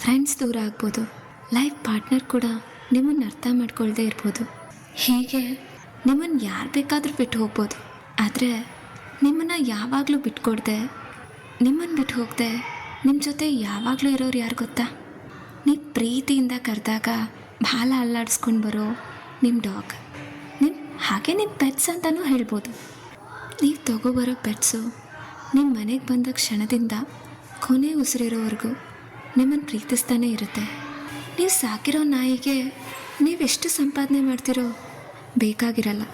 Friends ದೂರ ಆಗ್ಬೋದು, life partner ಕೂಡ ನಿಮ್ಮನ್ನು ಅರ್ಥ ಮಾಡ್ಕೊಳ್ದೇ ಇರ್ಬೋದು. ಹೀಗೆ ನಿಮ್ಮನ್ನು ಯಾರು ಬೇಕಾದರೂ ಬಿಟ್ಟು ಹೋಗ್ಬೋದು. ಆದರೆ ನಿಮ್ಮನ್ನು ಯಾವಾಗಲೂ ಬಿಟ್ಕೊಡ್ದೆ, ನಿಮ್ಮನ್ನು ಬಿಟ್ಟು ಹೋಗದೆ ನಿಮ್ಮ ಜೊತೆ ಯಾವಾಗಲೂ ಇರೋರು ಯಾರು ಗೊತ್ತಾ? ನೀವು ಪ್ರೀತಿಯಿಂದ ಕರೆದಾಗ ಬಾಲ ಅಲ್ಲಾಡಿಸ್ಕೊಂಡು ಬರೋ ನಿಮ್ಮ ಡಾಗ್, ಹಾಗೆ ನಿಮ್ಮ ಪೆಟ್ಸ್ ಅಂತಲೂ ಹೇಳ್ಬೋದು. ನೀವು ತಗೋಬರೋ ಪೆಟ್ಸು ನಿಮ್ಮ ಮನೆಗೆ ಬಂದ ಕ್ಷಣದಿಂದ ಕೊನೆ ಉಸಿರಿರೋವರೆಗೂ ನಿಮ್ಮನ್ನು ಪ್ರೀತಿಸ್ತಾನೆ ಇರುತ್ತೆ. ನೀವು ಸಾಕಿರೋ ನಾಯಿಗೆ ನೀವೆಷ್ಟು ಸಂಪಾದನೆ ಮಾಡ್ತಿರೋ ಬೇಕಾಗಿರಲ್ಲ.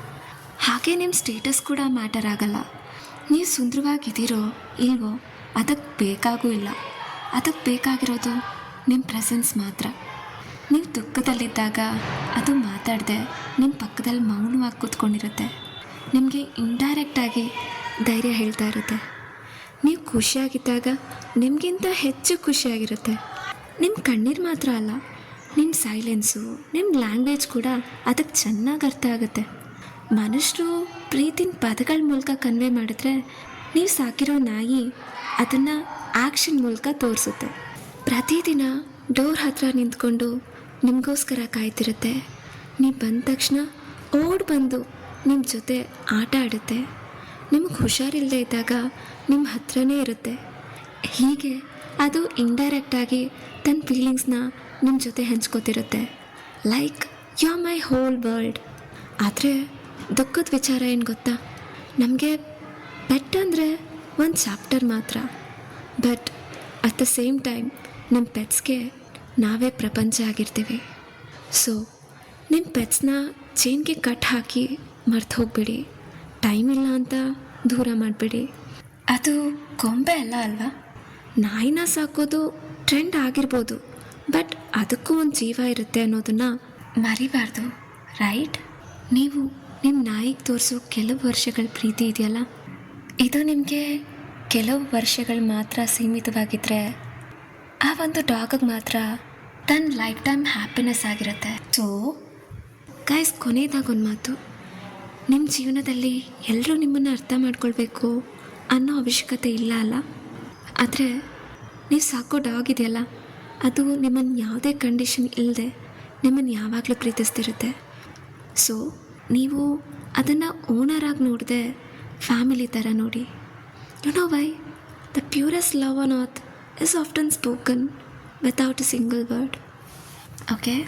ಹಾಗೆ ನಿಮ್ಮ ಸ್ಟೇಟಸ್ ಕೂಡ ಮ್ಯಾಟರ್ ಆಗಲ್ಲ. ನೀವು ಸುಂದರವಾಗಿದ್ದೀರೋ ಇಲ್ವೋ ಅದಕ್ಕೆ ಬೇಕಾಗೂ ಇಲ್ಲ. ಅದಕ್ಕೆ ಬೇಕಾಗಿರೋದು ನಿಮ್ಮ ಪ್ರೆಸೆನ್ಸ್ ಮಾತ್ರ. ನೀವು ದುಃಖದಲ್ಲಿದ್ದಾಗ ಅದು ಮಾತಾಡದೆ ನಿಮ್ಮ ಪಕ್ಕದಲ್ಲಿ ಮೌನವಾಗಿ ಕೂತ್ಕೊಂಡಿರುತ್ತೆ. ನಿಮಗೆ ಇಂಡೈರೆಕ್ಟಾಗಿ ಧೈರ್ಯ ಹೇಳ್ತಾ ಇರುತ್ತೆ. ನೀವು ಖುಷಿಯಾಗಿದ್ದಾಗ ನಿಮಗಿಂತ ಹೆಚ್ಚು ಖುಷಿಯಾಗಿರುತ್ತೆ. ನಿಮ್ಮ ಕಣ್ಣೀರು ಮಾತ್ರ ಅಲ್ಲ, ನಿಮ್ಮ ಸೈಲೆನ್ಸು, ನಿಮ್ಮ ಲ್ಯಾಂಗ್ವೇಜ್ ಕೂಡ ಅದಕ್ಕೆ ಚೆನ್ನಾಗಿ ಅರ್ಥ ಆಗುತ್ತೆ. ಮನುಷ್ಯರು ಪ್ರೀತಿನ ಪದಗಳ ಮೂಲಕ ಕನ್ವೆ ಮಾಡಿದ್ರೆ, ನೀವು ಸಾಕಿರೋ ನಾಯಿ ಅದನ್ನು ಆ್ಯಕ್ಷನ್ ಮೂಲಕ ತೋರಿಸುತ್ತೆ. ಪ್ರತಿದಿನ ಡೋರ್ ಹತ್ರ ನಿಂತ್ಕೊಂಡು ನಿಮಗೋಸ್ಕರ ಕಾಯ್ತಿರುತ್ತೆ. ನೀವು ಬಂದ ತಕ್ಷಣ ಓಡಿ ಬಂದು ನಿಮ್ಮ ಜೊತೆ ಆಟ ಆಡುತ್ತೆ. ನಿಮಗೆ ಹುಷಾರಿಲ್ಲದೆ ಇದ್ದಾಗ ನಿಮ್ಮ ಹತ್ರನೇ ಇರುತ್ತೆ. ಹೀಗೆ ಅದು ಇಂಡೈರೆಕ್ಟಾಗಿ ತನ್ನ ಫೀಲಿಂಗ್ಸ್ನ ನಿಮ್ಮ ಜೊತೆ ಹಂಚ್ಕೋತಿರುತ್ತೆ. Like you are my whole world. ಆದರೆ ದುಃಖದ ವಿಚಾರ ಏನು ಗೊತ್ತಾ? ನಮಗೆ ಪೆಟ್ ಅಂದರೆ ಒಂದು ಚಾಪ್ಟರ್ ಮಾತ್ರ. But at the same time ನಮ್ಮ ಪೆಟ್ಸ್ಗೆ ನಾವೇ ಪ್ರಪಂಚ ಆಗಿರ್ತೀವಿ. ಸೊ ನಿಮ್ಮ ಪೆಟ್ಸ್ನ ಚೈನ್ಗೆ ಕಟ್ ಹಾಕಿ ಮರ್ತು ಹೋಗ್ಬೇಡಿ. ಟೈಮ್ ಇಲ್ಲ ಅಂತ ದೂರ ಮಾಡಬೇಡಿ. ಅದು ಗೊಂಬೆ ಅಲ್ಲ ಅಲ್ವಾ? ನಾಯಿನ ಸಾಕೋದು ಟ್ರೆಂಡ್ ಆಗಿರ್ಬೋದು, ಬಟ್ ಅದಕ್ಕೂ ಒಂದು ಜೀವ ಇರುತ್ತೆ ಅನ್ನೋದನ್ನು ಮರಿಬಾರ್ದು, ರೈಟ್? ನೀವು ನಿಮ್ಮ ನಾಯಿಗೆ ತೋರಿಸೋ ಕೆಲವು ವರ್ಷಗಳ ಪ್ರೀತಿ ಇದೆಯಲ್ಲ, ಇದು ನಿಮಗೆ ಕೆಲವು ವರ್ಷಗಳು ಮಾತ್ರ ಸೀಮಿತವಾಗಿದ್ದರೆ, ಆ ಒಂದು ಡಾಗಿಗೆ ಮಾತ್ರ ತನ್ನ ಲೈಫ್ ಟೈಮ್ ಹ್ಯಾಪಿನೆಸ್ ಆಗಿರುತ್ತೆ. ಸೊ ಗೈಸ್, ಕೊನೆಯದಾಗೊಂದು ಮಾತು, ನಿಮ್ಮ ಜೀವನದಲ್ಲಿ ಎಲ್ಲರೂ ನಿಮ್ಮನ್ನು ಅರ್ಥ ಮಾಡ್ಕೊಳ್ಬೇಕು ಅನ್ನೋ ಅವಶ್ಯಕತೆ ಇಲ್ಲ ಅಲ್ಲ. ಆದರೆ ನೀವು ಸಾಕೋ ಡಾಗ್ ಇದೆಯಲ್ಲ, ಅದು ನಿಮ್ಮನ್ನು ಯಾವುದೇ ಕಂಡೀಷನ್ ಇಲ್ಲದೆ ನಿಮ್ಮನ್ನು ಯಾವಾಗಲೂ ಪ್ರೀತಿಸ್ತಿರುತ್ತೆ. ಸೊ ನೀವು ಅದನ್ನು ಓನರಾಗಿ ನೋಡದೆ ಫ್ಯಾಮಿಲಿ ಥರ ನೋಡಿ. You know why? The purest love on earth is often spoken without a single word. Okay?